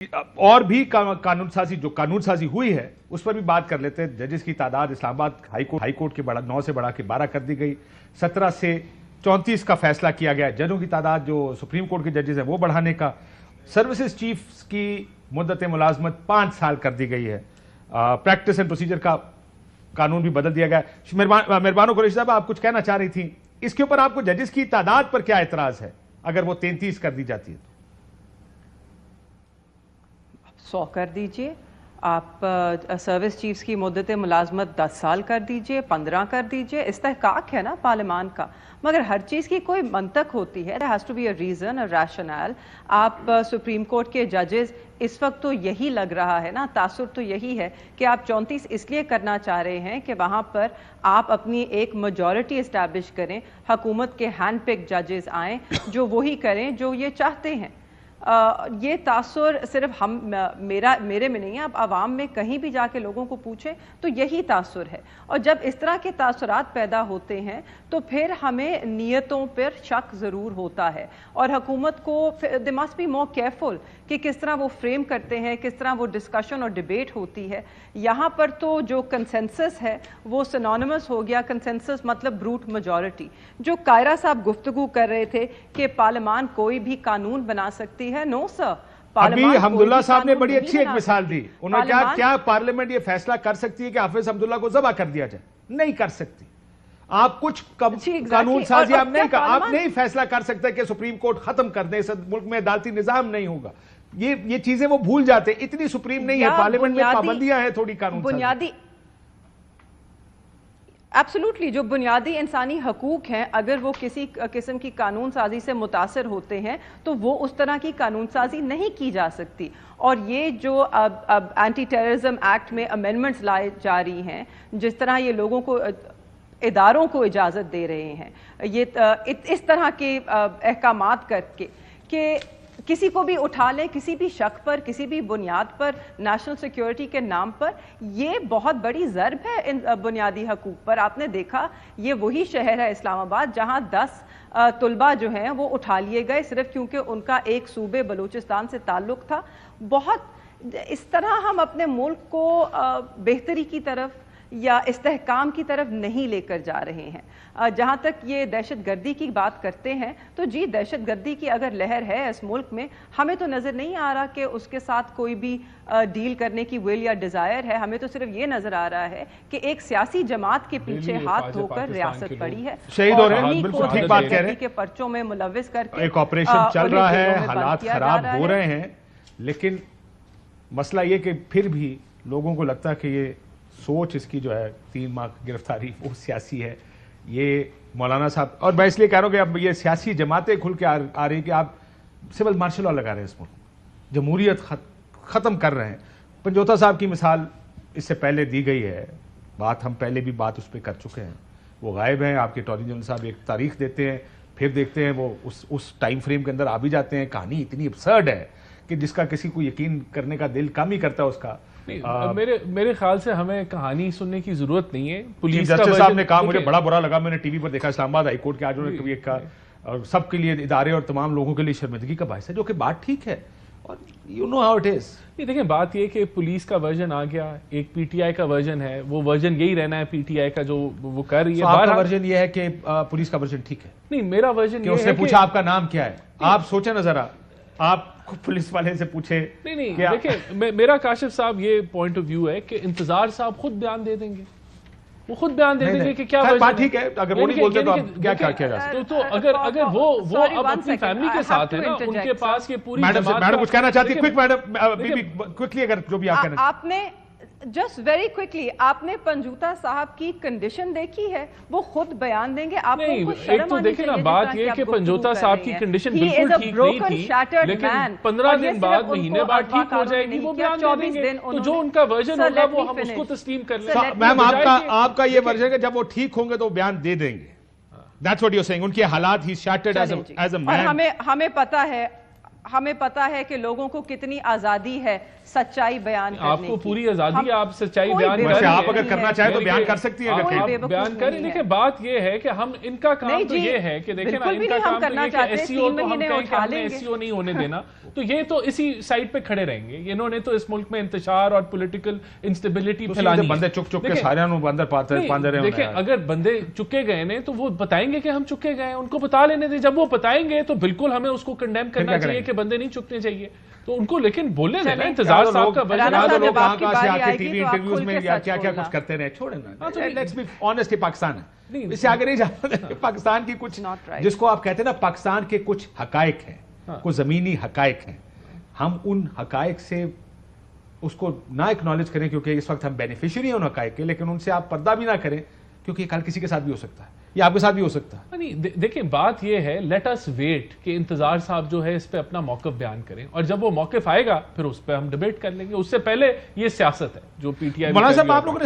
اور بھی قانون سازی ہوئی ہے اس پر بھی بات کر لیتے ہیں. ججز کی تعداد اسلام آباد ہائی کورٹ کے 9 سے بڑھا کے 12 کر دی گئی. 17 سے 34 کا فیصلہ کیا گیا. ججوں کی تعداد جو سپریم کورٹ کے ججز ہیں وہ بڑھانے کا. سروسز چیفز کی مدت ملازمت 5 سال کر دی گئی ہے. پریکٹس اینڈ پروسیجر کا قانون بھی بدل دیا گیا. مہربانو قریشی صاحب آپ کچھ کہنا چاہ رہی تھیں اس کے اوپر. آپ کو ججز کی تعداد پر کیا اعتراض ہے اگر وہ 33 کر دی جاتی ہے؟ 100 کر دیجئے. آپ سروس چیفز کی مدت ملازمت 10 سال کر دیجئے، 15 کر دیجئے. استحقاق ہے نا پارلیمان کا، مگر ہر چیز کی کوئی منطق ہوتی ہے. there has to be a reason, a rationale. آپ سپریم کورٹ کے ججز اس وقت تو یہی لگ رہا ہے نا، تاثر تو یہی ہے کہ آپ 34 اس لیے کرنا چاہ رہے ہیں کہ وہاں پر آپ اپنی ایک میجورٹی اسٹیبلش کریں، حکومت کے ہینڈ پک ججز آئیں جو وہی کریں جو یہ چاہتے ہیں. یہ تاثر صرف میرے میں نہیں ہے، آپ عوام میں کہیں بھی جا کے لوگوں کو پوچھیں تو یہی تاثر ہے. اور جب اس طرح کے تاثرات پیدا ہوتے ہیں تو پھر ہمیں نیتوں پر شک ضرور ہوتا ہے، اور حکومت کو they must be more careful کہ کس طرح وہ فریم کرتے ہیں، کس طرح وہ ڈسکشن اور ڈیبیٹ ہوتی ہے. یہاں پر تو جو کنسنسس ہے وہ سنونیمس ہو گیا. کنسنسس مطلب بروٹ میجورٹی. جو قائرہ صاحب گفتگو کر رہے تھے کہ پارلیمان کوئی بھی قانون بنا سکتی ہے، نو سر. ابھی حمداللہ صاحب نے بڑی اچھی ایک مثال دی. انہوں نے کیا پارلیمنٹ یہ فیصلہ کر سکتی ہے کہ حافظ حمداللہ کو ذبح کر دیا جائے؟ نہیں کر سکتی. آپ کچھ قانون سازی آپ نہیں فیصلہ کر سکتے کہ سپریم کورٹ ختم کر دیں، ملک میں عدالتی نظام نہیں ہوگا. یہ چیزیں وہ بھول جاتے. اتنی سپریم نہیں ہے پارلیمنٹ میں، پابندیاں ہیں تھوڑی قانون بنیادی. ایبسولوٹلی جو بنیادی انسانی حقوق ہیں، اگر وہ کسی قسم کی قانون سازی سے متاثر ہوتے ہیں تو وہ اس طرح کی قانون سازی نہیں کی جا سکتی. اور یہ جو اب اینٹی ٹیررزم ایکٹ میں امینڈمنٹس لائے جا رہی ہیں، جس طرح یہ لوگوں کو اداروں کو اجازت دے رہے ہیں یہ اس طرح کے احکامات کر کے کہ کسی کو بھی اٹھا لیں کسی بھی شک پر، کسی بھی بنیاد پر، نیشنل سیکیورٹی کے نام پر، یہ بہت بڑی ضرب ہے ان بنیادی حقوق پر. آپ نے دیکھا یہ وہی شہر ہے اسلام آباد جہاں 10 طلبہ جو ہیں وہ اٹھا لیے گئے صرف کیونکہ ان کا ایک صوبے بلوچستان سے تعلق تھا. بہت اس طرح ہم اپنے ملک کو بہتری کی طرف یا استحکام کی طرف نہیں لے کر جا رہے ہیں. جہاں تک یہ دہشت گردی کی بات کرتے ہیں تو جی دہشت گردی کی اگر لہر ہے اس ملک میں، ہمیں تو نظر نہیں آ رہا کہ اس کے ساتھ کوئی بھی ڈیل کرنے کی ول یا ڈیزائر ہے. ہمیں تو صرف یہ نظر آ رہا ہے کہ ایک سیاسی جماعت کے پیچھے ہاتھ دھو کر ریاست پڑی ہے، شہید ہو رہے ہیں. بالکل ٹھیک بات کہہ رہے ہیں. کے پرچوں میں ملوث کر کے ایک آپریشن چل رہا ہے، حالات خراب ہو رہے ہیں، لیکن مسئلہ یہ کہ پھر بھی لوگوں کو لگتا ہے کہ یہ سوچ اس کی جو ہے 3 ماہ گرفتاری وہ سیاسی ہے. یہ مولانا صاحب، اور میں اس لیے کہہ رہا ہوں کہ اب یہ سیاسی جماعتیں کھل کے آ رہی ہیں کہ آپ سول مارشل لا لگا رہے ہیں اس ملک، جمہوریت ختم کر رہے ہیں. پنجوتا صاحب کی مثال اس سے پہلے دی گئی ہے، ہم پہلے بھی بات اس پہ کر چکے ہیں. وہ غائب ہیں. آپ کے اٹارنی جنرل صاحب ایک تاریخ دیتے ہیں، پھر دیکھتے ہیں وہ اس ٹائم فریم کے اندر آ بھی جاتے ہیں. کہانی اتنی ابسرڈ ہے کہ جس کا کسی کو یقین کرنے کا دل کم ہی کرتا ہے اس کا. میرے خیال سے ہمیں کہانی سننے کی ضرورت نہیں ہے. پولیس جسٹس صاحب نے کہا، مجھے بڑا برا لگا، میں نے ٹی وی پر دیکھا اسلام آباد ہائی کورٹ کے آج انہوں نے کبھی ایک کہا، اور سب کے لیے ادارے اور تمام لوگوں کے لیے شرمندگی کا باعث ہے، جو کہ بات ٹھیک ہے. اور you know how it is. دیکھیں بات یہ کہ پولیس کا ورژن آ گیا، ایک پی ٹی آئی کا ورژن ہے، وہ ورژن یہی رہنا ہے پی ٹی آئی کا جو وہ کر رہی ہے. آپ کا ورژن یہ ہے کہ پولیس کا ورژن ٹھیک ہے؟ نہیں، میرا ورژن یہ ہے کہ اس نے پوچھا آپ کا نام کیا ہے. آپ سوچیں نا ذرا، آپ پولیس والے سے پوچھے. نہیں دیکھیں میرا کاشف صاحب یہ پوائنٹ آف ویو ہے کہ انتظار صاحب خود بیان دے دیں گے، وہ خود بیان دے دیں گے کہ کیا بات ٹھیک ہے. اگر وہ نہیں بولتے تو کیا کیا جا سکتا؟ تو اگر وہ اب اپنی فیملی کے ساتھ ہے نا، ان کے پاس یہ پوری میڈم کچھ کہنا چاہتی ہے. کوئکلی اگر جو بھی آپ کہنا. آپ نے جسٹ ویری کوئکلی آپ نے پنجوتا صاحب کی کنڈیشن دیکھی ہے، وہ خود بیان دیں گے. آپ کو ایک تو دیکھیں نا، بات یہ کہ پنجوتا صاحب کی کنڈیشن بالکل ٹھیک نہیں تھی، لیکن 15 دن بعد، مہینے بعد ٹھیک ہو جائے گی، وہ بیان دیں گے. تو جو ان کا ورژن ہوگا وہ ہم اس کو تسلیم کر لیں. میم آپ کا یہ ورژن ہے جب وہ ٹھیک ہوں گے تو بیان دے دیں گے. That's what you're saying. ان کے حالات ہی shattered as a man. ہمیں پتا ہے ہمیں پتا ہے کہ لوگوں کو کتنی آزادی ہے سچائی بیان کرنے کی. آپ کو پوری آزادی ہے, آپ سچائی بیان کریں, آپ اگر کرنا چاہیں تو بیان کر سکتی ہیں, آپ بیان کریں. لیکن بات یہ ہے کہ ہم ان کا کام تو یہ ہے کہ دیکھیں نا, ان کا کام تو یہ کہ ایس سی او کو ہم کہیں کہ ہم نے ایس سی او نہیں ہونے دینا, تو یہ تو اسی سائڈ پہ کھڑے رہیں گے. انہوں نے تو اس ملک میں انتشار اور پولیٹیکل انسٹیبلٹی پھیلانی ہے. بندے چک کے سارے بندر پاتے ہیں. دیکھیں اگر بندے چکے گئے ہیں تو وہ بتائیں گے کہ ہم چکے گئے ہیں, ان کو بتا لینے دیں. جب وہ بتائیں گے تو بالکل ہمیں اس کو کنڈیم کرنا چاہیے کہ بندے نہیں چکنے چاہیے, تو ان کو لیکن بولنے دینا. انتظار صاحب کا لوگ کہاں سے آ کے ٹی وی انٹرویوز میں کیا کیا کچھ کرتے رہے, چھوڑیں نا. لیٹس بی آنیسٹ, پاکستان ہے, اس سے آگے نہیں جاتا. پاکستان کی کچھ جس کو آپ کہتے ہیں نا پاکستان کے کچھ حقائق ہیں, کچھ زمینی حقائق ہیں, ہم ان حقائق سے اس کو نہ اکنالج کریں کیونکہ اس وقت ہم بینیفیشری ہیں ان حقائق کے, لیکن ان سے آپ پردہ بھی نہ کریں کیونکہ کل کسی کے ساتھ بھی ہو سکتا ہے, یہ آپ کے ساتھ بھی ہو سکتا ہے. دیکھیں بات یہ ہے, لیٹ اس ویٹ کہ انتظار صاحب جو ہے اس پہ اپنا موقف بیان کریں, اور جب وہ موقف آئے گا پھر اس پہ ہم ڈیبیٹ کر لیں گے. اس سے پہلے یہ سیاست ہے جو پی ٹی آئی. مولانا صاحب آپ لوگوں نے